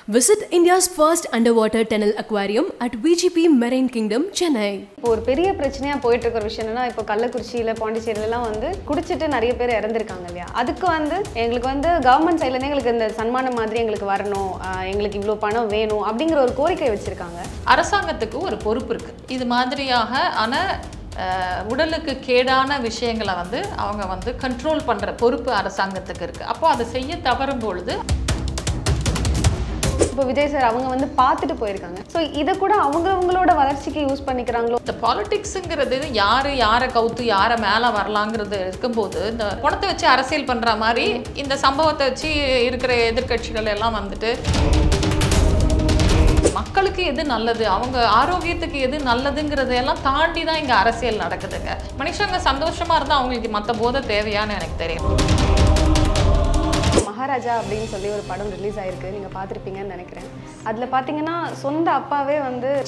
Visit India's first underwater tunnel aquarium at VGP Marine Kingdom, Chennai. இப்போ ஒரு பெரிய பிரச்சனையா போயிட்டு இருக்க விஷயம் என்னன்னா இப்போ கள்ளக்குறிச்சியில பாண்டிச்சேரியிலலாம் குடிச்சிட்டு நிறைய பேர் இறந்திருக்காங்க இல்லையா. அதுக்கு எங்களுக்கு கவர்மெண்ட் சைடுல இருந்து எங்களுக்கு இந்த சன்மானம் மாதிரி எங்களுக்கு வரணும், எங்களுக்கு இவ்ளோ பணம் வேணும் அப்படிங்கிற ஒரு கோரிக்கை வச்சிருக்காங்க. அரசாங்கத்துக்கு ஒரு பொறுப்பு இருக்கு. இது மாதிரியான உடலுக்கு கேடான விஷயங்களை அவங்க கண்ட்ரோல் பண்ற பொறுப்பு அரசாங்கத்துக்கு இருக்கு. அப்போ அதை செய்ய தவறும் பொழுது இப்போ விஜய் சார் அவங்க பார்த்துட்டு போயிருக்காங்க. ஸோ இதை கூட அவங்களோட வளர்ச்சிக்கு யூஸ் பண்ணிக்கிறாங்களோ. இந்த பாலிடிக்ஸுங்கிறது யாரை கவுத்து யாரை மேலே வரலாங்கிறது இருக்கும்போது இந்த பணத்தை வச்சு அரசியல் பண்ணுற மாதிரி இந்த சம்பவத்தை வச்சு இருக்கிற எதிர்கட்சிகள் எல்லாம் மக்களுக்கு எது நல்லது, அவங்க ஆரோக்கியத்துக்கு எது நல்லதுங்கிறதையெல்லாம் தாண்டி தான் இங்கே அரசியல் நடக்குதுங்க. மனுஷங்க சந்தோஷமாக இருந்தால் அவங்களுக்கு மற்ற போதை தேவையான்னு எனக்கு தெரியும். மகாராஜா அப்படின்னு சொல்லி ஒரு படம் ரிலீஸ் ஆயிருக்கு, நீங்க பார்த்துருப்பீங்கன்னு நினைக்கிறேன். அதுல பாத்தீங்கன்னா சொந்த அப்பாவே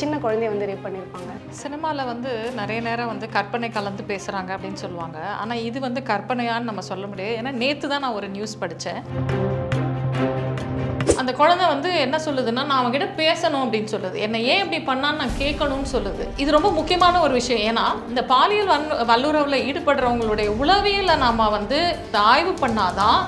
சின்ன குழந்தைய ரேப் பண்ணியிருப்பாங்க. சினிமாவில் நிறைய நேரம் கற்பனை கலந்து பேசுகிறாங்க அப்படின்னு சொல்லுவாங்க. ஆனால் இது கற்பனையான்னு நம்ம சொல்ல முடியாது. ஏன்னா நேற்று தான் நான் ஒரு நியூஸ் படித்தேன். அந்த குழந்தை என்ன சொல்லுதுன்னா, நான் அவங்ககிட்ட பேசணும் அப்படின்னு சொல்லுது. என்னை ஏன் இப்படி பண்ணான்னு நான் கேட்கணும்னு சொல்லுது. இது ரொம்ப முக்கியமான ஒரு விஷயம். ஏன்னா இந்த பாலியல் வல்லுறவில் ஈடுபடுறவங்களுடைய உளவியலை நாம் ஆய்வு பண்ணாதான்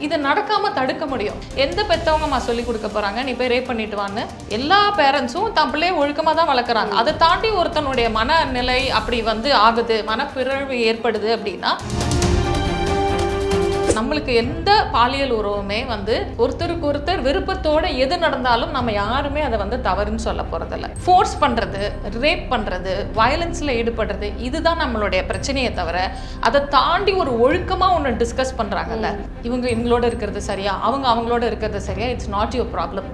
இதை நடக்காமல் தடுக்க முடியும். எந்த பெற்றவங்கம்மா சொல்லி கொடுக்க போகிறாங்க நீ போய் ரேப் பண்ணிட்டு வான்னு? எல்லா பேரண்ட்ஸும் தன் பிள்ளையை ஒழுக்கமாக தான் வளர்க்குறாங்க. அதை தாண்டி ஒருத்தனுடைய மனநிலை அப்படி ஆகுது, மனப்பிறழ்வு ஏற்படுது அப்படின்னா நம்மளுக்கு எந்த பாலியல் உறவுமே ஒருத்தருக்கு ஒருத்தர் விருப்பத்தோட எது நடந்தாலும் நம்ம யாருமே அதை தவறுன்னு சொல்ல போறதில்ல. ஃபோர்ஸ் பண்றது, ரேப் பண்றது, வயலன்ஸ்ல ஈடுபடுறது இதுதான் நம்மளுடைய பிரச்சனையை தவிர அதை தாண்டி ஒரு ஒழுக்கமா ஒன்று டிஸ்கஸ் பண்றாங்கல்ல, இவங்களோட இருக்கிறது சரியா, அவங்களோட இருக்கிறது சரியா, it's not your problem.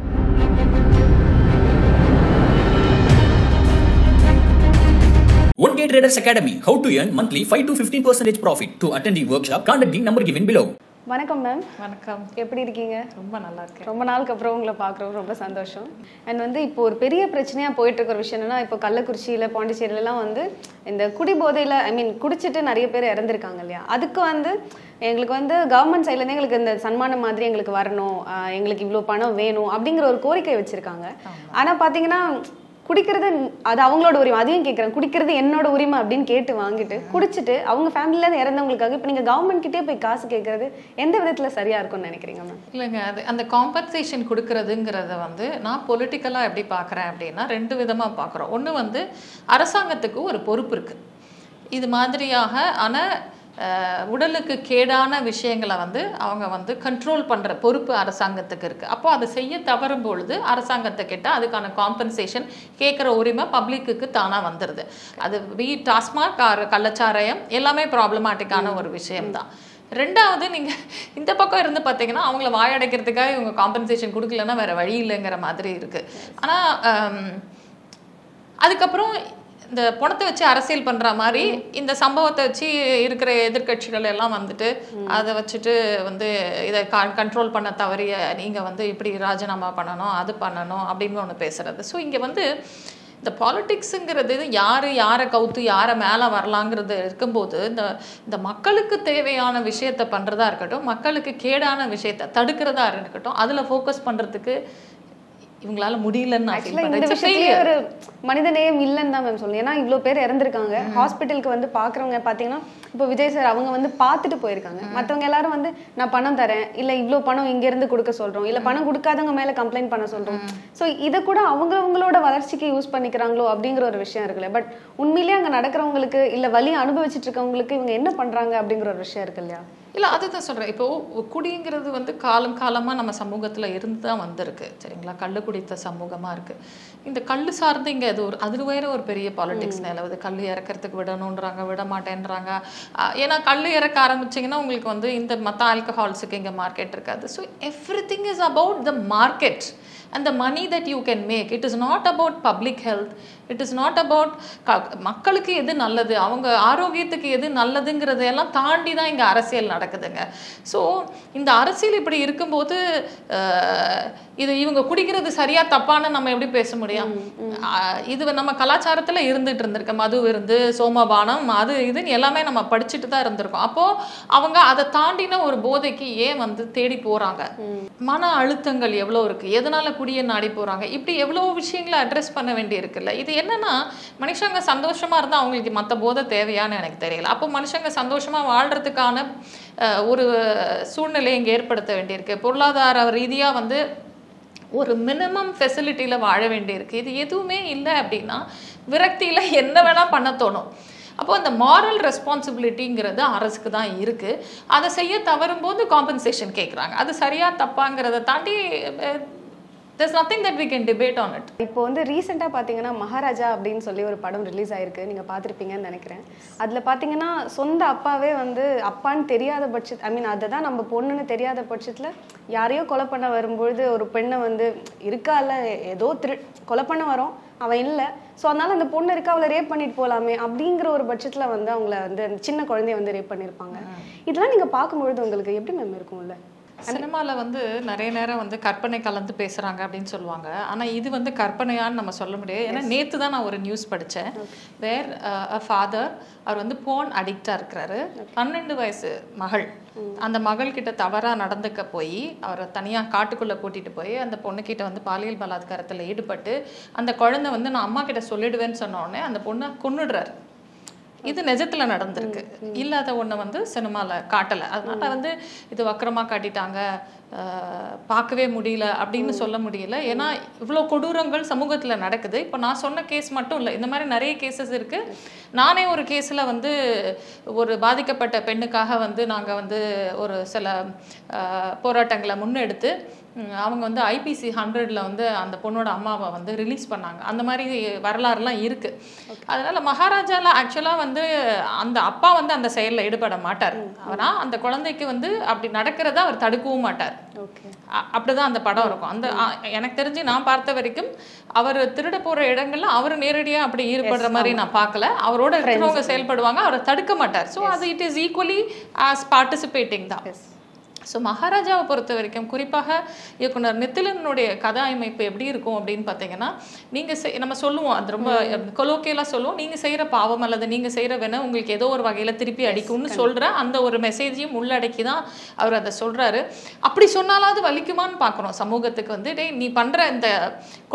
One Day Traders Academy. How to earn monthly 5 to 15% profit. To attend the workshop, contact the number given below. வணக்கம் மேம். வணக்கம். எப்படி இருக்கீங்க? ரொம்ப நல்லா இருக்கேன். ரொம்ப நாளுக்கு அப்புறம் உங்களை பார்க்குறோம், ரொம்ப சந்தோஷம். அண்ட் இப்போ ஒரு பெரிய பிரச்சனையா போயிட்டு இருக்க விஷயம் என்னன்னா, இப்போ கள்ளக்குறிச்சியில பாண்டிச்சேரியிலலாம் இந்த குடிபோதையில குடிச்சிட்டு நிறைய பேர் இறந்திருக்காங்க இல்லையா. அதுக்கு எங்களுக்கு கவர்மெண்ட் சைட்ல இருந்து எங்களுக்கு இந்த சன்மானம் மாதிரி எங்களுக்கு வரணும், எங்களுக்கு இவ்வளோ பணம் வேணும் அப்படிங்கிற ஒரு கோரிக்கை வச்சிருக்காங்க. ஆனா பாத்தீங்கன்னா குடிக்கிறது அது அவங்களோட உரிமை. அதையும் கேட்குறேன், குடிக்கிறது என்னோட உரிமை அப்படின்னு கேட்டு வாங்கிட்டு குடிச்சிட்டு அவங்க ஃபேமிலியில இறந்தவங்களுக்காக இப்போ நீங்கள் கவர்மெண்ட் கிட்டே போய் காசு கேட்கறது எந்த விதத்தில் சரியா இருக்கும்னு நினைக்கிறீங்க மேம்? இல்லைங்க, அது அந்த காம்பன்சேஷன் கொடுக்கறதுங்கிறத நான் பொலிட்டிக்கலாக எப்படி பார்க்குறேன் அப்படின்னா ரெண்டு விதமாக பார்க்குறோம். ஒன்று அரசாங்கத்துக்கு ஒரு பொறுப்பு இருக்குது. இது மாதிரியாக உடலுக்கு கேடான விஷயங்களை அவங்க கண்ட்ரோல் பண்ணுற பொறுப்பு அரசாங்கத்துக்கு இருக்குது. அப்போ அதை செய்ய தவறும் பொழுது அரசாங்கத்தை கேட்டால் அதுக்கான காம்பன்சேஷன் கேட்குற உரிமை பப்ளிக்கு தானாக வந்துடுது. அது டாஸ்மாக் கள்ளச்சாராயம் எல்லாமே ப்ராப்ளமேட்டிக்கான ஒரு விஷயம்தான். ரெண்டாவது, நீங்கள் இந்த பக்கம் இருந்து பார்த்தீங்கன்னா அவங்கள வாயடைக்கிறதுக்காக இவங்க காம்பன்சேஷன் கொடுக்கலன்னா வேறு வழி இல்லைங்கிற மாதிரி இருக்குது. ஆனால் அதுக்கப்புறம் இந்த பணத்தை வச்சு அரசியல் பண்ணுற மாதிரி இந்த சம்பவத்தை வச்சு இருக்கிற எதிர்கட்சிகள் எல்லாம் அதை வச்சுட்டு இதை கண்ட்ரோல் பண்ண தவறிய நீங்கள் இப்படி ராஜினாமா பண்ணணும், அது பண்ணணும் அப்படின்னு ஒன்று பேசுறது. ஸோ இங்கே இந்த பாலிடிக்ஸுங்கிறது யாரை கவுத்து யாரை மேலே வரலாங்கிறது இருக்கும்போது இந்த மக்களுக்கு தேவையான விஷயத்தை பண்ணுறதா இருக்கட்டும், மக்களுக்கு கேடான விஷயத்தை தடுக்கிறதா இருக்கட்டும், அதில் ஃபோக்கஸ் பண்ணுறதுக்கு இவங்களால முடியலன்னு ஒரு மனிதநேயம் இல்லைன்னு தான் மேம் சொல்லணும். ஏன்னா இவ்வளோ பேர் இறந்துருக்காங்க. ஹாஸ்பிட்டலுக்கு பார்க்குறவங்க பார்த்தீங்கன்னா இப்போ விஜய் சார் அவங்க பார்த்துட்டு போயிருக்காங்க. மற்றவங்க எல்லாரும் நான் பணம் தரேன், இல்லை இவ்வளோ பணம் இங்கேருந்து கொடுக்க சொல்கிறோம், இல்லை பணம் கொடுக்காதவங்க மேலே கம்ப்ளைண்ட் பண்ண சொல்கிறோம். ஸோ இதை கூட அவங்களோட வளர்ச்சிக்கு யூஸ் பண்ணிக்கிறாங்களோ அப்படிங்கிற ஒரு விஷயம் இருக்குல்ல. பட் உண்மையிலேயே அங்கே நடக்கிறவங்களுக்கு இல்லை வலி அனுபவிச்சுட்டு இருக்கவங்களுக்கு இவங்க என்ன பண்ணுறாங்க அப்படிங்கிற ஒரு விஷயம் இருக்கு இல்லையா? இல்லை, அதுதான் சொல்கிறேன். இப்போது குடிங்கிறது காலமாக நம்ம சமூகத்தில் இருந்து தான் வந்திருக்கு, சரிங்களா? கள்ளு குடித்த சமூகமாக இருக்குது. இந்த கல் சார்ந்து இங்கே அது வேற ஒரு பெரிய பாலிடிக்ஸ் நிலவுது. கல் இறக்கிறதுக்கு விடணுன்றாங்க, விட மாட்டேன்றாங்க. ஏன்னா கல் இறக்க ஆரம்பிச்சிங்கன்னா உங்களுக்கு இந்த மற்ற ஆல்கஹால்ஸுக்கு இங்கே மார்க்கெட் இருக்காது. So everything is about the market and the money that you can make. It is not about public health. It is not about மக்களுக்கு எது நல்லது, அவங்க ஆரோக்கியத்துக்கு எது நல்லதுங்கிறதையெல்லாம் தாண்டி தான் இங்கே அரசியல் நடக்குதுங்க. ஸோ இந்த அரசியல் இப்படி இருக்கும்போது இது இவங்க குடிக்கிறது சரியா தப்பான்னு நம்ம எப்படி பேச முடியும்? இது நம்ம கலாச்சாரத்துல இருந்துட்டு இருந்திருக்கு. மது விருந்து, சோமபானம், அது இதுன்னு எல்லாமே நம்ம படிச்சுட்டு தான் இருந்திருக்கோம். அப்போ அவங்க அதை தாண்டின ஒரு போதைக்கு ஏன் வந்து தேடி போறாங்க? மன அழுத்தங்கள் எவ்வளோ இருக்கு, எதனால குடியை நாடி போறாங்க, இப்படி எவ்வளோ விஷயங்களை அட்ரஸ் பண்ண வேண்டி இருக்குல்ல. இது என்னன்னா மனுஷங்க சந்தோஷமா இருந்தா அவங்களுக்கு மற்ற போதை தேவையான்னு எனக்கு தெரியல. அப்போ மனுஷங்க சந்தோஷமா வாழ்றதுக்கான ஒரு சூழ்நிலை இங்கே ஏற்படுத்த வேண்டியிருக்கு. பொருளாதார ரீதியா வந்து ஒரு மினிமம் ஃபெசிலிட்டியில் வாழ வேண்டியிருக்கு. இது எதுவுமே இல்லை அப்படின்னா விரக்தியில் என்ன வேணால் பண்ண தோணும். அப்போது அந்த மாரல் ரெஸ்பான்சிபிலிட்டிங்கிறது அரசுக்கு தான் இருக்குது. அதை செய்ய தவறும்போது காம்பன்சேஷன் கேட்குறாங்க. அது சரியாக தப்பாங்கிறத தாண்டி there's nothing that we can debate on it. இப்போ வந்து ரீசெண்டாக பார்த்தீங்கன்னா மகாராஜா அப்படின்னு சொல்லி ஒரு படம் ரிலீஸ் ஆயிருக்கு, நீங்கள் பார்த்துருப்பீங்கன்னு நினைக்கிறேன். அதில் பார்த்தீங்கன்னா சொந்த அப்பாவே வந்து அப்பான்னு தெரியாத பட்சத்து அதை தான் நம்ம பொண்ணுன்னு தெரியாத பட்சத்தில் யாரையோ கொலை பண்ண வரும்பொழுது ஒரு பெண்ணை வந்து இருக்கால ஏதோ கொலை பண்ண வரோம், அவன் இல்லை, ஸோ அதனால அந்த பொண்ணு இருக்கா, அவளை ரேப் பண்ணிட்டு போகலாமே அப்படிங்கிற ஒரு பட்சத்தில் வந்து அவங்கள வந்து அந்த சின்ன குழந்தைய வந்து ரேப் பண்ணியிருப்பாங்க. இதெல்லாம் நீங்கள் பார்க்கும்பொழுது உங்களுக்கு எப்படி மேம் இருக்கும்ல? சினிமாவில் வந்து நிறைய நேரம் வந்து கற்பனை கலந்து பேசுகிறாங்க அப்படின்னு சொல்லுவாங்க. ஆனால் இது வந்து கற்பனையான்னு நம்ம சொல்ல முடியாது. ஏன்னா நேற்று தான் நான் ஒரு நியூஸ் படித்தேன். வேர் அ ஃபாதர், அவர் வந்து போன் அடிக்டாக இருக்கிறாரு. 12 வயசு மகள், அந்த மகள்கிட்ட தவறாக நடந்துக்க போய் அவரை தனியாக காட்டுக்குள்ளே கூட்டிகிட்டு போய் அந்த பொண்ணுக்கிட்ட வந்து பாலியல் பலாத்காரத்தில் ஈடுபட்டு அந்த குழந்தை வந்து நான் அம்மா கிட்ட சொல்லிடுவேன்னு சொன்னோடனே அந்த பொண்ணை கொன்னுடுறாரு. இது நிஜத்துல நடந்திருக்கு. இல்லாத ஒண்ணு வந்து சினிமால காட்டல. அதனால வந்து இது வக்கரமா காட்டிட்டாங்க, பார்க்கவே முடியல அப்படின்னு சொல்ல முடியல. ஏன்னா இவ்வளோ கொடூரங்கள் சமூகத்துல நடக்குது. இப்போ நான் சொன்ன கேஸ் மட்டும் இல்லை, இந்த மாதிரி நிறைய கேசஸ் இருக்கு. நானே ஒரு கேஸ்ல வந்து ஒரு பாதிக்கப்பட்ட பெண்ணுக்காக வந்து நாங்க வந்து ஒரு சில போராட்டங்களை முன்னெடுத்து அவங்க வந்து IPC 100ல வந்து அந்த பொண்ணோட அம்மாவை வந்து ரிலீஸ் பண்ணாங்க. அந்த மாதிரி வரலாறுலாம் இருக்கு. அதனால மகாராஜால ஆக்சுவலா வந்து அந்த அப்பா வந்து அந்த செயலில் ஈடுபட மாட்டார். ஆனா அந்த குழந்தைக்கு வந்து அப்படி நடக்கிறத அவர் தடுக்கவும் மாட்டார். அப்படிதான் அந்த படம் இருக்கும். அந்த எனக்கு தெரிஞ்சு நான் பார்த்த வரைக்கும் அவர் திருட போற இடங்கள்ல அவர் நேரடியா அப்படி ஈடுபடுற மாதிரி நான் பார்க்கல. அவரோட இருக்கிறவங்க செயல்படுவாங்க, அவரை தடுக்க மாட்டார். ஸோ அது it is equally as participating தான். ஸோ மகாராஜாவை பொறுத்த வரைக்கும் குறிப்பாக இயக்குனர் நித்திலனுடைய கதாயமைப்பு எப்படி இருக்கும் அப்படின்னு பார்த்தீங்கன்னா, நீங்கள் நம்ம சொல்லுவோம், அது ரொம்ப கொலோக்கியலாக சொல்லுவோம், நீங்கள் செய்கிற பாவம் அல்லது நீங்கள் செய்கிற வேணா உங்களுக்கு ஏதோ ஒரு வகையில் திருப்பி அடிக்கும்னு சொல்கிற அந்த ஒரு மெசேஜையும் உள்ளடக்கி தான் அவர் அதை சொல்கிறாரு. அப்படி சொன்னாலாவது வலிக்குமான்னு பார்க்குறோம் சமூகத்துக்கு வந்து, டேய் நீ பண்ணுற இந்த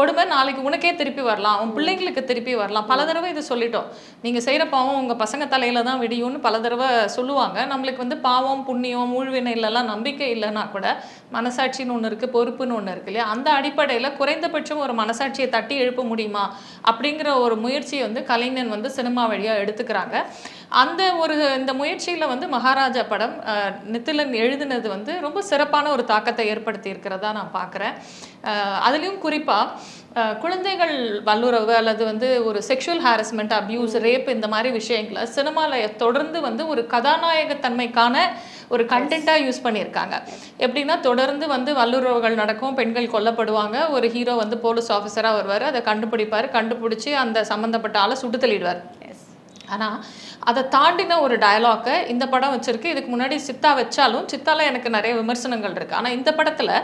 கொடுமை நாளைக்கு உனக்கே திருப்பி வரலாம், உன் பிள்ளைங்களுக்கு திருப்பி வரலாம். பல தடவை இது சொல்லிட்டோம், நீங்கள் செய்கிற பாவம் உங்கள் பசங்க தலையில் தான் விடியும்னு பல தடவை சொல்லுவாங்க. நம்மளுக்கு வந்து பாவம் புண்ணியம் மூழ்வினையிலலாம் நம்பிக்கை இல்லைன்னா கூட மனசாட்சின்னு ஒன்று இருக்குது, பொறுப்புன்னு ஒன்று இருக்கு இல்லையா? அந்த அடிப்படையில் குறைந்தபட்சம் ஒரு மனசாட்சியை தட்டி எழுப்ப முடியுமா அப்படிங்கிற ஒரு முயற்சியை வந்து கலைஞன் வந்து சினிமா வழியாக எடுத்துக்கிறாங்க. அந்த ஒரு இந்த முயற்சியில் வந்து மகாராஜா படம் நித்திலன் எழுதினது வந்து ரொம்ப சிறப்பான ஒரு தாக்கத்தை ஏற்படுத்தி இருக்கிறதா நான் பார்க்குறேன். அதுலேயும் குறிப்பாக குழந்தைகள் வல்லுறவு அல்லது வந்து ஒரு செக்ஷுவல் ஹாரஸ்மெண்ட், அப்யூஸ், ரேப் இந்த மாதிரி விஷயங்களை சினிமாவில் தொடர்ந்து வந்து ஒரு கதாநாயகத்தன்மைக்கான ஒரு கண்டென்ட்டாக யூஸ் பண்ணியிருக்காங்க. எப்படின்னா தொடர்ந்து வந்து வல்லுறவுகள் நடக்கும், பெண்கள் கொல்லப்படுவாங்க, ஒரு ஹீரோ வந்து போலீஸ் ஆஃபீஸராக வருவார், அதை கண்டுபிடிச்சி அந்த சம்மந்தப்பட்ட ஆளை சுட்டு தள்ளிடுவார். ஆனால் அதை தாண்டின ஒரு டயலாக்கை இந்த படம் வச்சுருக்கு. இதுக்கு முன்னாடி சித்தா வச்சாலும் சித்தால எனக்கு நிறைய விமர்சனங்கள் இருக்குது. ஆனால் இந்த படத்தில்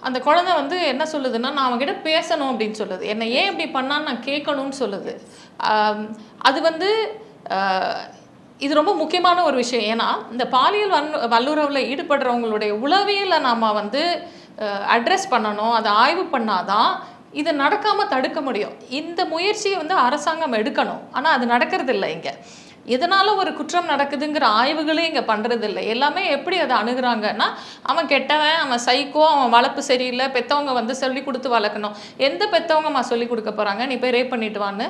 அந்த குழந்தை வந்து என்ன சொல்லுதுன்னா, நான் அவங்ககிட்ட பேசணும் அப்படின்னு சொல்லுது, என்னை ஏன் இப்படி பண்ணான்னு நான் கேட்கணும்னு சொல்லுது. அது வந்து இது ரொம்ப முக்கியமான ஒரு விஷயம். ஏன்னா இந்த பாலியல் வல்லுறவில் ஈடுபடுறவங்களுடைய உளவியலை நாம் வந்து அட்ரஸ் பண்ணணும், அதை ஆய்வு பண்ணாதான் இதை நடக்காமல் தடுக்க முடியும். இந்த முயற்சியை வந்து அரசாங்கம் எடுக்கணும், ஆனால் அது நடக்கிறது இல்லை. இங்கே எதனால ஒரு குற்றம் நடக்குதுங்கிற ஆய்வுகளே இங்கே பண்ணுறது இல்லை. எல்லாமே எப்படி அதை அணுகுறாங்கன்னா, அவன் கெட்டவன், அவன் சைக்கோ, அவன் வளர்ப்பு சரியில்லை, பெற்றவங்க வந்து சொல்லி கொடுத்து வளர்க்கணும். எந்த பெற்றவங்கம்மா சொல்லி கொடுக்க போகிறாங்க, நீ போய் ரேப் பண்ணிட்டு வான்னு?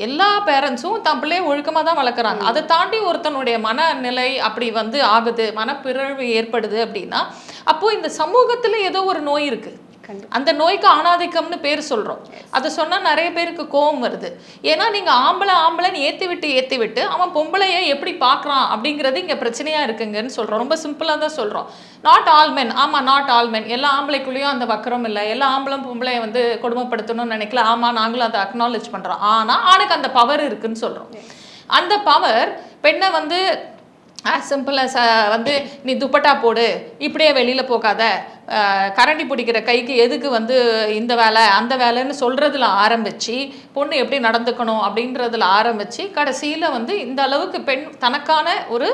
எல்லா பேரண்ட்ஸும் தன் பிள்ளையை ஒழுக்கமாக தான் வளர்க்குறாங்க. அதை தாண்டி ஒருத்தனுடைய மனநிலை அப்படி வந்து ஆகுது, மனப்பிறழ்வு ஏற்படுது அப்படின்னா அப்போ இந்த சமூகத்தில் ஏதோ ஒரு நோய் இருக்குது. அந்த நோய்க்கு ஆணாதிக்கம்னு பேர் சொல்றோம். அதை சொன்னா நிறைய பேருக்கு கோபம் வருது. ஏன்னா நீங்க ஆம்பளைன்னு ஏத்தி விட்டு அவன் பொம்பளைய எப்படி பாக்குறான் அப்படிங்கிறது இங்க பிரச்சனையா இருக்குங்கன்னு சொல்றோம். ரொம்ப சிம்பிளா தான் சொல்றோம். நாட் ஆல் மென், ஆமா நாட் ஆல் மென், எல்லா ஆம்பளைக்குள்ளேயும் அந்த வக்கரம் இல்லை, எல்லா ஆம்பளும் பொம்பளைய வந்து கொடுமைப்படுத்தணும்னு நினைக்கல, ஆமா நாங்களும் அதை அக்னாலேஜ் பண்றோம். ஆனா ஆணுக்கு அந்த பவர் இருக்குன்னு சொல்றோம். அந்த பவர் பெண்ணை வந்து சிம்பிள் வந்து நீ துப்பட்டா போடு, இப்படியே வெளியில் போகாத, கரண்டி பிடிக்கிற கைக்கு எதுக்கு வந்து இந்த வேலை அந்த வேலைன்னு சொல்கிறதுல ஆரம்பித்து பொண்ணு எப்படி நடந்துக்கணும் அப்படின்றதுல ஆரம்பித்து கடைசியில் வந்து இந்த அளவுக்கு பெண் தனக்கான ஒரு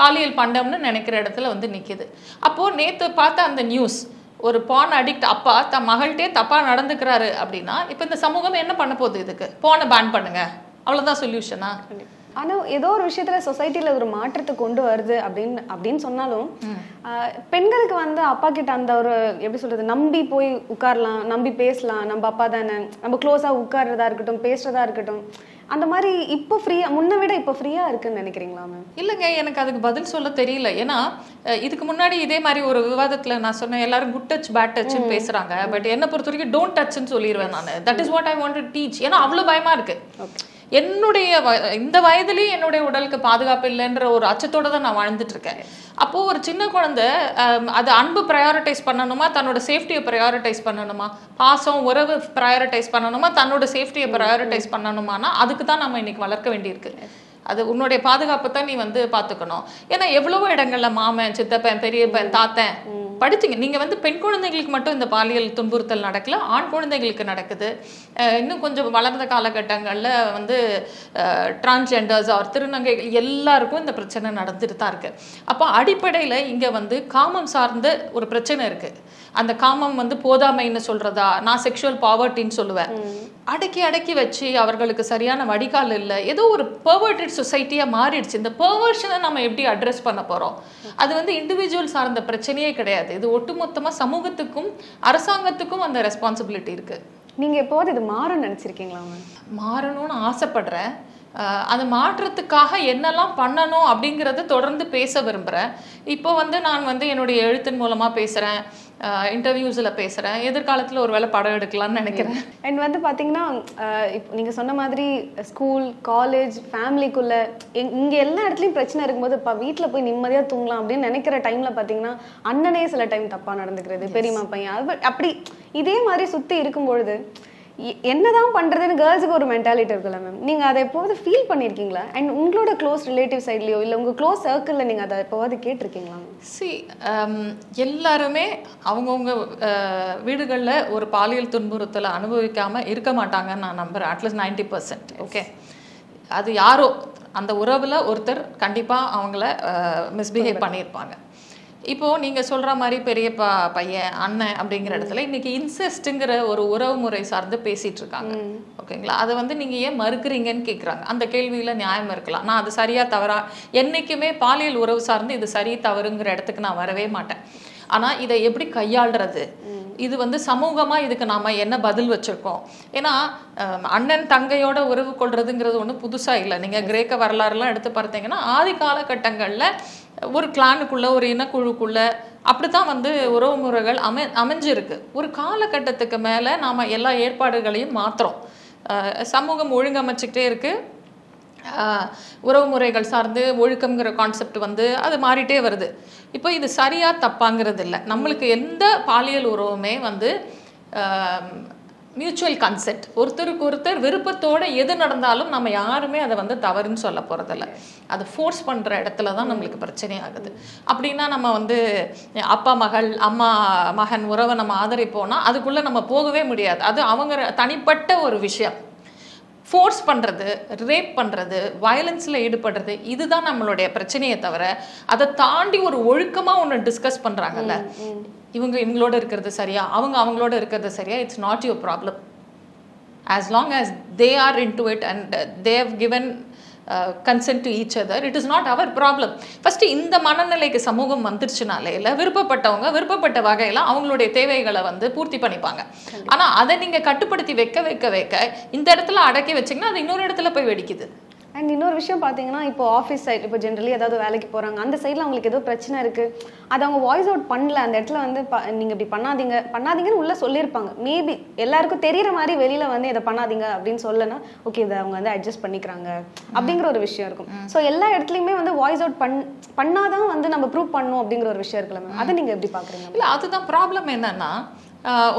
பாலியல் பண்டம்னு நினைக்கிற இடத்துல வந்து நிற்கிது. அப்போது நேற்று பார்த்த அந்த நியூஸ், ஒரு பான் அடிக்ட் அப்பா தன் மகள்கிட்டே தப்பாக நடந்துக்கிறாரு அப்படின்னா இப்போ இந்த சமூகம் என்ன பண்ண போகுது? இதுக்கு போனை பேன் பண்ணுங்க, அவ்வளோதான் சொல்யூஷனா? ஆனால் ஏதோ ஒரு விஷயத்துல சொசைட்டில ஒரு மாற்றத்தை கொண்டு வருது அப்படின்னு சொன்னாலும் பெண்களுக்கு வந்து அப்பா கிட்ட அந்த ஒரு எப்படி சொல்றது, நம்பி போய் உட்காரலாம், நம்பி பேசலாம், நம்ம அப்பா தானே, நம்ம க்ளோஸா உட்கார்றதா இருக்கட்டும், பேசுறதா இருக்கட்டும், அந்த மாதிரி இப்போ ஃப்ரீயா, முன்ன விட இப்போ ஃப்ரீயா இருக்குன்னு நினைக்கிறீங்களா மேம்? இல்லைங்க, எனக்கு அதுக்கு பதில் சொல்ல தெரியல. ஏன்னா இதுக்கு முன்னாடி இதே மாதிரி ஒரு விவாதத்தில் நான் சொன்னேன், எல்லாரும் குட் டச் பேட் டச்ன்னு பேசுறாங்க. பட் என்னை பொறுத்த வரைக்கும் டோன்ட் டச்ன்னு சொல்லிடுவேன் நான். That is what I want to teach. ஏன்னா அவ்வளோ பயமா இருக்கு. என்னுடைய இந்த வயதுலேயும் என்னுடைய உடலுக்கு பாதுகாப்பு இல்லைன்ற ஒரு அச்சத்தோடு தான் நான் வாழ்ந்துட்டு இருக்கேன். அப்போது ஒரு சின்ன குழந்தை அது அன்பு ப்ரையாரிட்டைஸ் பண்ணணுமா, தன்னோட சேஃப்டியை ப்ரையாரிட்டைஸ் பண்ணணுமா, பாசம் உறவு ப்ரையாரிட்டைஸ் பண்ணணுமா, தன்னோட சேஃப்டியை ப்ரையாரிட்டைஸ் பண்ணணுமானா அதுக்கு தான் நம்ம இன்னைக்கு வளர்க்க வேண்டியிருக்கு. அது உன்னுடைய பாதுகாப்பு தான் நீ வந்து பார்த்துக்கணும். ஏன்னா எவ்வளவோ இடங்கள்ல மாமன், சித்தப்பன், பெரியப்பன், தாத்தன் படிச்சிங்க. நீங்கள் வந்து பெண் குழந்தைகளுக்கு மட்டும் இந்த பாலியல் துன்புறுத்தல் நடக்கல, ஆண் குழந்தைகளுக்கு நடக்குது. இன்னும் கொஞ்சம் வளர்ந்த காலகட்டங்களில் வந்து டிரான்ஸ்ஜெண்டர்ஸ் ஆர் திருநங்கைகள் எல்லாருக்கும் இந்த பிரச்சனை நடந்துட்டு தான் இருக்கு. அப்போ அடிப்படையில் இங்கே வந்து காமம் சார்ந்த ஒரு பிரச்சனை இருக்கு. அந்த காமம் வந்து போதாமைன்னு சொல்றதா, நான் செக்ஷுவல் பாவர்ட்டின்னு சொல்லுவேன். அடக்கி அடக்கி வச்சு அவர்களுக்கு சரியான வடிகால் இல்லை. ஏதோ ஒரு பெர்வர்டட் சொசைட்டியாக மாறிடுச்சு. இந்த பெர்வர்ஷனை நம்ம எப்படி அட்ரஸ் பண்ண போகிறோம்? அது வந்து இண்டிவிஜுவல் சார்ந்த பிரச்சனையே கிடையாது. இது ஒட்டுமொத்தமாக சமூகத்துக்கும் அரசாங்கத்துக்கும் அந்த ரெஸ்பான்சிபிலிட்டி இருக்குது. நீங்கள் எப்போது இது மாறும்னு நினச்சிருக்கீங்களா மேம்? மாறணும்னு ஆசைப்படுறேன். அது மாற்றத்துக்காக என்னெல்லாம் பண்ணணும் அப்படிங்கிறத தொடர்ந்து பேச விரும்புகிறேன். இப்போ வந்து நான் வந்து என்னுடைய எழுத்தின் மூலமாக பேசுகிறேன், இன்டர்வியூஸில் பேசுகிறேன். எதிர்காலத்தில் ஒரு வேளை படம் எடுக்கலாம்னு நினைக்கிறேன். அண்ட் வந்து பார்த்தீங்கன்னா இப்போ நீங்கள் சொன்ன மாதிரி ஸ்கூல், காலேஜ், ஃபேமிலிக்குள்ளே இங்கே எல்லா இடத்துலையும் பிரச்சனை இருக்கும்போது இப்போ வீட்டில் போய் நிம்மதியாக தூங்கலாம் அப்படின்னு நினைக்கிற டைமில் பார்த்தீங்கன்னா அண்ணனே சில டைம் தப்பாக நடந்துக்கிறது, பெரியம்மா பையன், அது அப்படி இதே மாதிரி சுற்றி இருக்கும்பொழுது என்னதான் பண்றதுன்னு கேர்ள்ஸுக்கு ஒரு மென்டாலிட்டி இருக்குல்ல மேம்? நீங்க அதை எப்போது ஃபீல் பண்ணியிருக்கீங்களா? அண்ட் உங்களோட க்ளோஸ் ரிலேட்டிவ் சைட்லயோ இல்லை உங்க க்ளோஸ் சர்க்கிளில் நீங்க அதை எப்போது கேட்டிருக்கீங்களா? எல்லாருமே அவங்கவுங்க வீடுகளில் ஒரு பாலியல் துன்புறுத்தலை அனுபவிக்காம இருக்க மாட்டாங்கன்னு நான் நம்புறேன். அட்லீஸ்ட் 90%. ஓகே, அது யாரோ அந்த உறவில் ஒருத்தர் கண்டிப்பாக அவங்கள மிஸ்பிஹேவ் பண்ணியிருப்பாங்க. இப்போது நீங்கள் சொல்கிற மாதிரி பெரியப்பா பையன், அண்ணன் அப்படிங்கிற இடத்துல இன்றைக்கி இன்செஸ்ட்டுங்கிற ஒரு உறவு முறை சார்ந்து பேசிகிட்டு இருக்காங்க. ஓகேங்களா? அதை வந்து நீங்கள் ஏன் மறுக்கிறீங்கன்னு கேட்குறாங்க. அந்த கேள்வியில் நியாயம் இருக்கலாம். நான் அது சரியாக தவறா, என்றைக்குமே பாலியல் உறவு சார்ந்து இது சரி தவறுங்கிற இடத்துக்கு நான் வரவே மாட்டேன். ஆனால் இதை எப்படி கையாளுறது, இது வந்து சமூகமாக இதுக்கு நாம் என்ன பதில் வச்சுருக்கோம்? ஏன்னா அண்ணன் தங்கையோட உறவு கொள்றதுங்கிறது ஒன்றும் புதுசாக இல்லை. நீங்கள் கிரேக்க வரலாறுலாம் எடுத்து பார்த்தீங்கன்னா ஆதி காலகட்டங்களில் ஒரு கிளானுக்குள்ளே, ஒரு இனக்குழுக்குள்ளே அப்படி தான் வந்து உறவு முறைகள் அமைஞ்சிருக்கு. ஒரு காலகட்டத்துக்கு மேலே நாம் எல்லா ஏற்பாடுகளையும் மாற்றுறோம். சமூகம் ஒழுங்கமைச்சிக்கிட்டே இருக்குது. உறவு முறைகள் சார்ந்து ஒழுக்கம்ங்கிற கான்செப்ட் வந்து அது மாறிட்டே வருது. இப்போ இது சரியாக தப்பாங்கிறது இல்லை. நம்மளுக்கு எந்த பாலியல் உறவுமே வந்து மியூச்சுவல் கன்சென்ட், ஒருத்தருக்கு ஒருத்தர் விருப்பத்தோடு எது நடந்தாலும் நம்ம யாருமே அதை வந்து தவறுன்னு சொல்ல போகிறதில்ல. அதை ஃபோர்ஸ் பண்ணுற இடத்துல தான் நம்மளுக்கு பிரச்சனை ஆகுது. அப்படின்னா நம்ம வந்து அப்பா மகள், அம்மா மகன் உறவை நம்ம ஆதரிப்போம்னா அதுக்குள்ளே நம்ம போகவே முடியாது. அது அவங்க தனிப்பட்ட ஒரு விஷயம். ஃபோர்ஸ் பண்ணுறது, ரேப் பண்ணுறது, வயலன்ஸில் ஈடுபடுறது, இதுதான் நம்மளுடைய பிரச்சனையை தவிர அதை தாண்டி ஒரு ஒழுக்கமாக ஒன்று டிஸ்கஸ் பண்ணுறாங்கல்ல, இவங்களோட இருக்கிறது சரியா, அவங்களோட இருக்கிறது சரியா, it's not your problem. As long as they are into it and they have given consent to each other, it is not our problem. First இந்த மனநிலைக்கு சமூகம் வந்துருச்சுனாலே இல்லை, விருப்பப்பட்டவங்க விருப்பப்பட்ட வகையில் அவங்களுடைய தேவைகளை வந்து பூர்த்தி பண்ணிப்பாங்க. ஆனால் அதை நீங்கள் கட்டுப்படுத்தி வைக்க இந்த இடத்துல அடக்கி வச்சிங்கன்னா அது இன்னொரு இடத்துல போய் வெடிக்குது. அண்ட் இன்னொரு விஷயம் பார்த்தீங்கன்னா, இப்போ ஆஃபீஸ் சைட், இப்போ ஜென்ரலி ஏதாவது வேலைக்கு போகிறாங்க, அந்த சைடில் அவங்களுக்கு ஏதோ பிரச்சனை இருக்குது, அதை அவங்க வாய்ஸ் அவுட் பண்ணல. அந்த இடத்துல வந்து நீங்கள் இப்படி பண்ணாதீங்கன்னு உள்ளே சொல்லியிருப்பாங்க. மேபி எல்லாருக்கும் தெரிகிற மாதிரி வெளியில் வந்து இதை பண்ணாதீங்க அப்படின்னு சொல்லனா ஓகே, இதை அவங்க வந்து அட்ஜஸ்ட் பண்ணிக்கிறாங்க அப்படிங்கிற ஒரு விஷயம் இருக்கும். ஸோ எல்லா இடத்துலையுமே வந்து வாய்ஸ் அவுட் பண்ணாதான் வந்து நம்ம ப்ரூவ் பண்ணணும் அப்படிங்கிற ஒரு விஷயம் இருக்குல்ல மேம், அதை நீங்கள் எப்படி பார்க்குறீங்க? இல்லை, அதுதான் ப்ராப்ளம். என்னன்னா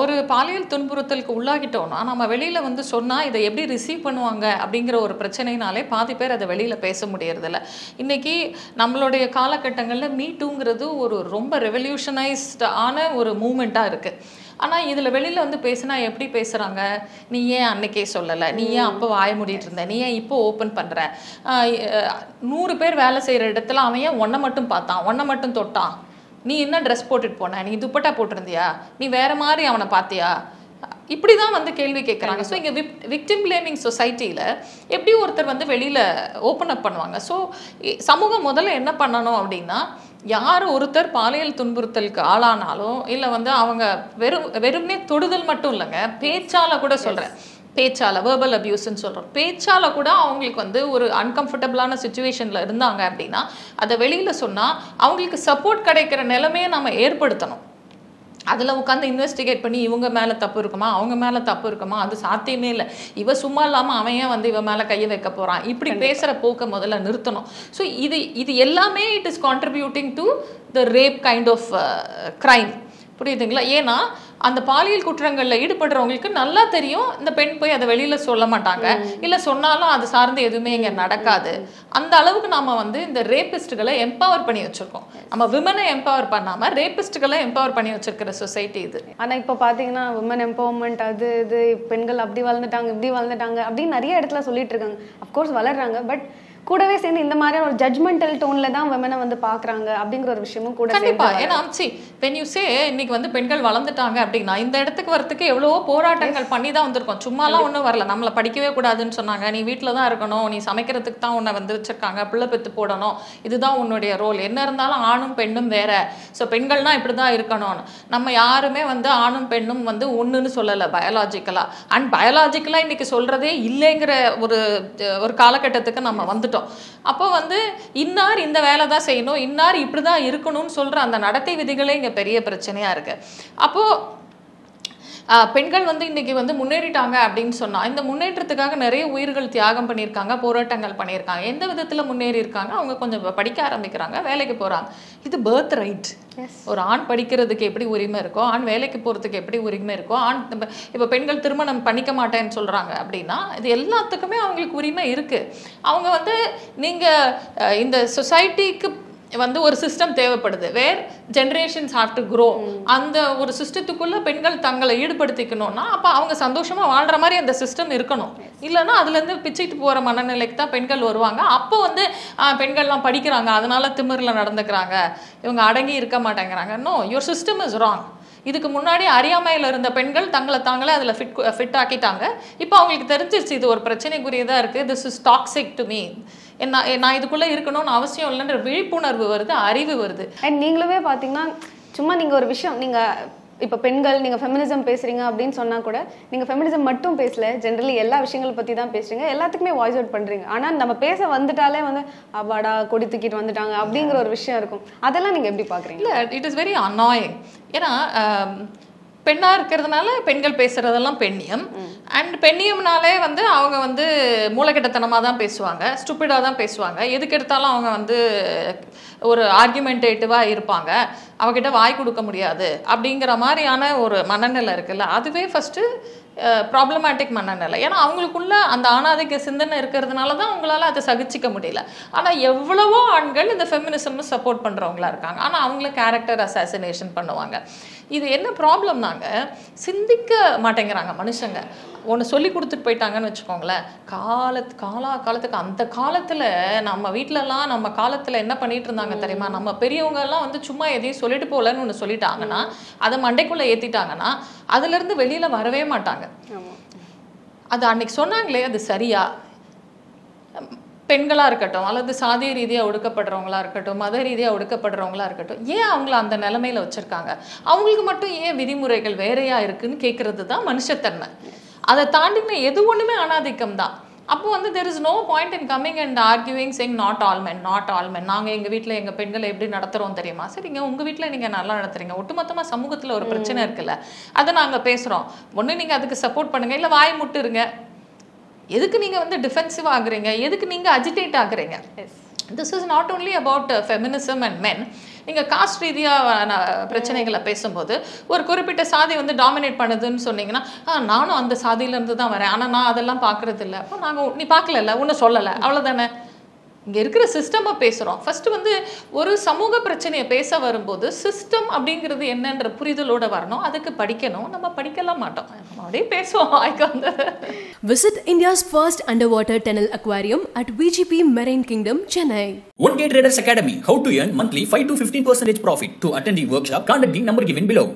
ஒரு பாலியல் துன்புறுத்தலுக்கு உள்ளாகிட்டோம்னா நம்ம வெளியில் வந்து சொன்னால் இதை எப்படி ரிசீவ் பண்ணுவாங்க அப்படிங்கிற ஒரு பிரச்சனைனாலே பாதி பேர் அதை வெளியில் பேச முடியறதில்ல. இன்றைக்கி நம்மளுடைய காலகட்டங்களில் மீட்டூங்கிறது ஒரு ரொம்ப ரெவல்யூஷனைஸ்டான ஒரு மூமெண்ட்டாக இருக்குது. ஆனால் இதில் வெளியில் வந்து பேசினா எப்படி பேசுகிறாங்க, நீ ஏன் அன்னைக்கே சொல்லலை, நீ ஏன் அப்போ வாய மூடிட்டு இருந்த, நீ ஏன் இப்போ ஓப்பன் பண்ணுற, 100 பேர் வேலை செய்கிற இடத்துல அவன் ஏன் ஒன்றை மட்டும் பார்த்தான், ஒன்றை மட்டும் தொட்டான், நீ என்ன ட்ரெஸ் போட்டுட்டு போன, நீ துப்பட்டா போட்டிருந்தியா, நீ வேற மாதிரி அவனை பார்த்தியா, இப்படி தான் வந்து கேள்வி கேட்குறாங்க. ஸோ இங்கே விக்டிம் பிளேமிங் சொசைட்டியில் எப்படி ஒருத்தர் வந்து வெளியில் ஓப்பன் அப் பண்ணுவாங்க? ஸோ சமூகம் முதல்ல என்ன பண்ணணும் அப்படின்னா, யார் ஒருத்தர் பாலியல் துன்புறுத்தலுக்கு ஆளானாலும் இல்லை வந்து அவங்க வெறுமனே தொடுதல் மட்டும் இல்லைங்க, பேச்சால் கூட சொல்கிறேன், பேச்சால் வேர்பல் அபியூஸ்ன்னு சொல்கிறோம், பேச்சால் கூட அவங்களுக்கு வந்து ஒரு அன்கம்ஃபர்டபுளான சுச்சுவேஷனில் இருந்தாங்க அப்படின்னா அதை வெளியில் சொன்னால் அவங்களுக்கு சப்போர்ட் கிடைக்கிற நிலைமையை நம்ம ஏற்படுத்தணும். அதில் உட்காந்து இன்வெஸ்டிகேட் பண்ணி இவங்க மேலே தப்பு இருக்குமா அவங்க மேலே தப்பு இருக்குமா, அது சாத்தியமே இல்லை, இவ சும்மா இல்லாமல் அவன் ஏன் வந்து இவன் மேலே கையை வைக்க போகிறான், இப்படி பேசுகிற போக்க முதல்ல நிறுத்தணும். ஸோ இது எல்லாமே it is contributing to the rape kind of crime. புரியுதுங்களா? ஏன்னா அந்த பாலியல் குற்றங்களில் ஈடுபடுறவங்களுக்கு நல்லா தெரியும் இந்த பெண் போய் அதை வெளியில் சொல்ல மாட்டாங்க, இல்லை சொன்னாலும் அது சார்ந்து எதுவுமே இங்கே நடக்காது. அந்த அளவுக்கு நம்ம வந்து இந்த ரேபிஸ்ட்டுகளை எம்பவர் பண்ணி வச்சுருக்கோம். நம்ம விமனை எம்பவர் பண்ணாமல் ரேபிஸ்ட்டுகளை எம்பவர் பண்ணி வச்சிருக்கிற சொசைட்டி இது. ஆனால் இப்போ பார்த்தீங்கன்னா விமன் எம்பவர்மெண்ட் அது இது பெண்கள் அப்படி வளர்ந்துட்டாங்க இப்படி வளர்ந்துட்டாங்க அப்படின்னு நிறைய இடத்துல சொல்லிட்டு இருக்காங்க. அஃப்கோர்ஸ் வளர்றாங்க, பட் கூடவே சேர்ந்து இந்த மாதிரியான ஒரு ஜட்மெண்டல் டோன்ல தான் விமனை வந்து பாக்குறாங்க அப்படிங்கிற ஒரு விஷயமும் கூட கண்டிப்பா. ஏன்னா when you say இன்னைக்கு வந்து பெண்கள் வளர்ந்துட்டாங்க அப்படின்னா இந்த இடத்துக்கு வரத்துக்கு எவ்வளவோ போராட்டங்கள் பண்ணி தான் வந்திருக்கோம். சும்மாலாம் ஒன்றும் வரல. நம்மளை படிக்கவே கூடாதுன்னு சொன்னாங்க, நீ வீட்டில் தான் இருக்கணும், நீ சமைக்கிறதுக்கு தான் உன்னை வந்து வச்சிருக்காங்க, பிள்ளை பெற்று போடணும், இதுதான் உன்னுடைய ரோல், என்ன இருந்தாலும் ஆணும் பெண்ணும் வேற, ஸோ பெண்கள்னா இப்படி தான் இருக்கணும்னு. நம்ம யாருமே வந்து ஆணும் பெண்ணும் வந்து ஒன்றுன்னு சொல்லலை பயாலாஜிக்கலா. அண்ட் பயாலாஜிக்கலா இன்னைக்கு சொல்றதே இல்லைங்கிற ஒரு காலகட்டத்துக்கு நம்ம வந்துட்டோம். அப்போ வந்து இன்னார் இந்த வேலை தான் செய்யணும், இன்னார் இப்படிதான் இருக்கணும்னு சொல்ற அந்த நடத்தை விதிகளே இங்க பெரிய பிரச்சனையா இருக்கு. அப்போ பெண்கள் வந்து இன்னைக்கு வந்து முன்னேறிட்டாங்க அப்படின்னு சொன்னா இந்த முன்னேற்றத்துக்காக நிறைய உயிர்கள் தியாகம் பண்ணியிருக்காங்க, போராட்டங்கள் பண்ணியிருக்காங்க. எந்த விதத்துல முன்னேறி இருக்காங்க? அவங்க கொஞ்சம் படிக்க ஆரம்பிக்கிறாங்க, வேலைக்கு போறாங்க. இது பர்த் ரைட். ஒரு ஆண் படிக்கிறதுக்கு எப்படி உரிமை இருக்கோ, ஆண் வேலைக்கு போறதுக்கு எப்படி உரிமை இருக்கோ, ஆண் இப்போ பெண்கள் திருமணம் பண்ணிக்க மாட்டேன்னு சொல்றாங்க அப்படின்னா இது எல்லாத்துக்குமே அவங்களுக்கு உரிமை இருக்கு. அவங்க வந்து நீங்க இந்த சொசைட்டிக்கு வந்து ஒரு சிஸ்டம் தேவைப்படுது, வேர் ஜென்ரேஷன்ஸ் ஹாவ் டு க்ரோ. அந்த ஒரு சிஸ்டத்துக்குள்ள பெண்கள் தங்களை ஈடுபடுத்திக்கணும்னா அப்போ அவங்க சந்தோஷமா வாழ்ற மாதிரி அந்த சிஸ்டம் இருக்கணும். இல்லைன்னா அதுலேருந்து பிச்சுட்டு போகிற மனநிலைக்கு தான் பெண்கள் வருவாங்க. அப்போ வந்து பெண்கள்லாம் படிக்கிறாங்க அதனால திமிரில் நடந்துக்கிறாங்க, இவங்க அடங்கி இருக்க மாட்டேங்கிறாங்க. No, your system is wrong. இதுக்கு முன்னாடி அறியாமையில் இருந்த பெண்கள் தங்களை தாங்களே அதில் ஃபிட் ஆக்கிட்டாங்க. இப்போ அவங்களுக்கு தெரிஞ்சிருச்சு இது ஒரு பிரச்சனைக்குரியதாக இருக்குது, this is toxic to me, நான் இதுக்குள்ளே இருக்கணும்னு அவசியம் இல்லைன்ற விழிப்புணர்வு வருது, அறிவு வருது. அண்ட் நீங்களுமே பார்த்தீங்கன்னா சும்மா நீங்கள் ஒரு விஷயம் நீங்கள் இப்போ பெண்கள் நீங்கள் ஃபெமினிசம் பேசுகிறீங்க அப்படின்னு சொன்னால் கூட நீங்கள் ஃபெமினிசம் மட்டும் பேசல, ஜென்ரலி எல்லா விஷயங்களை பற்றி தான் பேசுகிறீங்க, எல்லாத்துக்குமே வாய்ஸ் அவுட் பண்ணுறீங்க. ஆனால் நம்ம பேச வந்துட்டாலே வந்து அவாடா கொடி தூக்கிட்டு வந்துட்டாங்க அப்படிங்கிற ஒரு விஷயம் இருக்கும். அதெல்லாம் நீங்கள் எப்படி பார்க்குறீங்க? இல்லை, இட் இஸ் வெரி அன்னாயிங். ஏன்னா பெண்ணாக இருக்கிறதுனால பெண்கள் பேசுகிறதெல்லாம் பெண்ணியம், அண்ட் பெண்ணியம்னாலே வந்து அவங்க வந்து மூளைக்கட்டத்தனமாக தான் பேசுவாங்க, ஸ்டூப்பிடாக தான் பேசுவாங்க, எதுக்கு எடுத்தாலும் அவங்க வந்து ஒரு ஆர்குமெண்டேட்டிவாக இருப்பாங்க, அவகிட்ட வாய் கொடுக்க முடியாது அப்படிங்கிற மாதிரியான ஒரு மனநிலை இருக்குல்ல, அதுவே ஃபஸ்ட்டு ப்ராப்ளமேட்டிக் மனநிலை. ஏன்னா அவங்களுக்குள்ள அந்த ஆணாதிக்க சிந்தனை இருக்கிறதுனால தான் அவங்களால அதை சகிச்சிக்க முடியல. ஆனால் எவ்வளவோ ஆண்கள் இந்த ஃபெமினிசம் சப்போர்ட் பண்ணுறவங்களா இருக்காங்க, ஆனால் அவங்கள கேரக்டர் அசாசினேஷன் பண்ணுவாங்க. இது என்ன ப்ராப்ளம்னாங்க, சிந்திக்க மாட்டேங்கிறாங்க மனுஷங்க. ஒன்று சொல்லி கொடுத்துட்டு போயிட்டாங்கன்னு வச்சுக்கோங்களேன், காலத்துக்கு அந்த காலத்தில் நம்ம வீட்டிலலாம் நம்ம காலத்தில் என்ன பண்ணிட்டு இருந்தாங்க தெரியுமா, நம்ம பெரியவங்கெல்லாம் வந்து சும்மா எதையும் சொல்லிட்டு போகலன்னு ஒன்று சொல்லிட்டாங்கன்னா அதை மண்டைக்குள்ளே ஏற்றிட்டாங்கன்னா அதுலேருந்து வெளியில் வரவே மாட்டாங்க. அது அன்னைக்கு சொன்னாங்களே அது சரியா? பெண்களாக இருக்கட்டும் அல்லது சாதிய ரீதியாக ஒடுக்கப்படுறவங்களா இருக்கட்டும், மத ரீதியாக ஒடுக்கப்படுறவங்களா இருக்கட்டும், ஏன் அவங்கள அந்த நிலைமையில் வச்சுருக்காங்க? அவங்களுக்கு மட்டும் ஏன் விதிமுறைகள் வேறையாக இருக்குதுன்னு கேட்குறது தான் மனுஷத்தன்மை. அதை தாண்டின எது ஒன்றுமே அனாதிக்கம் தான். அப்போ வந்து there is no point in coming and arguing saying not all men. நாங்கள் எங்கள் வீட்டில் எங்கள் பெண்களை எப்படி நடத்துகிறோம் தெரியுமா? சரிங்க, உங்கள் வீட்டில் நீங்கள் நல்லா நடத்துறீங்க, ஒட்டுமொத்தமாக சமூகத்தில் ஒரு பிரச்சனை இருக்குல்ல, அதை நாங்கள் பேசுகிறோம். ஒன்று நீங்கள் அதுக்கு சப்போர்ட் பண்ணுங்கள், இல்லை வாய் முட்டுருங்க. எதுக்கு நீங்கள் வந்து டிஃபென்சிவ் ஆகுறீங்க, எதுக்கு நீங்கள் அஜிடேட் ஆகுறீங்க? This is not only about feminism and men. இங்கே காஸ்ட் ரீதியாக பிரச்சனைகளை பேசும்போது ஒரு குறிப்பிட்ட சாதி வந்து டாமினேட் பண்ணுதுன்னு சொன்னீங்கன்னா நானும் அந்த சாதியிலேருந்து தான் வரேன், ஆனால் நான் அதெல்லாம் பார்க்குறது இல்லை. அப்போ நாங்கள் நீ பார்க்கல, ஒன்றும் சொல்லலை, அவ்வளோதானே. இங்கே இருக்கிற சிஸ்டமை பேசுகிறோம். ஃபஸ்ட்டு வந்து ஒரு சமூக பிரச்சனையை பேச வரும்போது சிஸ்டம் அப்படிங்கிறது என்னன்ற புரிதலோடு வரணும். அதுக்கு படிக்கணும். நம்ம படிக்கலாம் மாட்டோம், அப்படியே பேசுவோம் வாய்க்கு வந்தது. Visit India's first underwater tunnel aquarium at VGP Marine Kingdom, Chennai. 1K Traders Academy. How to earn monthly 5 to 15% profit. To attend the workshop, contact the number given below.